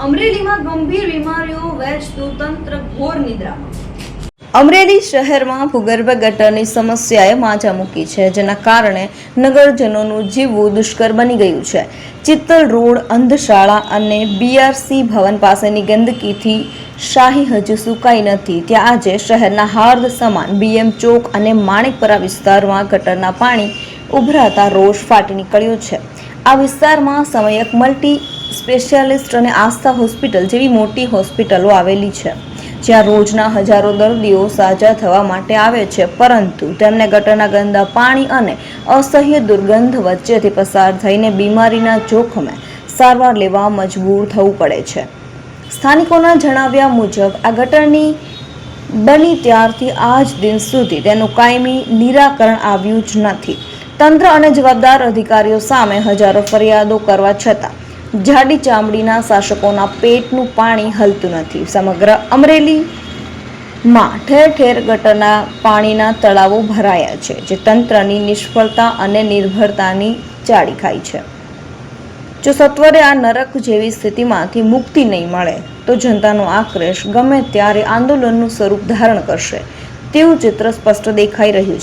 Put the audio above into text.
અમરેલીમાં ગંભીર બીમારીઓ વેચતું તંત્ર ઘોર નિદ્રામાં. અમરેલી શહેરમાં ભૂગર્ભ ગટરની સમસ્યાએ માજા મૂકી છે, જેના કારણે નગરજનોનું જીવવું દુષ્કર બની ગયું છે. ચિત્તલ રોડ, અંધશાળા અને બીઆરસી ભવન પાસેની ગંદકીથી શાહી હજુ સુકાઈ નથી. ત્યાં આજે શહેરના હાર્દ સમાન બીએમ ચોક અને માણેકપરા વિસ્તારમાં ગટરના પાણી ઉભરાતા રોષ ફાટી નીકળ્યો છે. આ વિસ્તારમાં સમયક મલ્ટી સ્પેશિયાલિસ્ટ અને આસ્થા હોસ્પિટલ જેવી મોટી હોસ્પિટલો આવેલી છે, જ્યાં રોજના હજારો દર્દીઓ સાજા થવા માટે આવે છે, પરંતુ તેમને ગટરના ગંદા પાણી અને અસહ્ય દુર્ગંધ વચ્ચેથી પસાર થઈને બીમારીના જોખમે સારવાર લેવા મજબૂર થવું પડે છે. સ્થાનિકોના જણાવ્યા મુજબ આ ગટરની બની ત્યારથી આજ દિન સુધી તેનું કાયમી નિરાકરણ આવ્યું જ નથી. તંત્ર અને જવાબદાર અધિકારીઓ સામે હજારો ફરિયાદો કરવા છતાં જાડી ચામડીના શાસકોના પેટનું પાણી હલતું નથી. સમગ્ર અમરેલીમાં ઠેર ઠેર ગટરના પાણીના તળાવો ભરાયા છે, જે તંત્રની નિષ્ફળતા અને નિર્ભરતાની ચાડી ખાય છે. જો સત્વરે આ નરક જેવી સ્થિતિમાંથી મુક્તિ નહીં મળે તો જનતાનો આક્રોશ ગમે ત્યારે આંદોલનનું સ્વરૂપ ધારણ કરશે તેવું ચિત્ર સ્પષ્ટ દેખાઈ રહ્યું છે.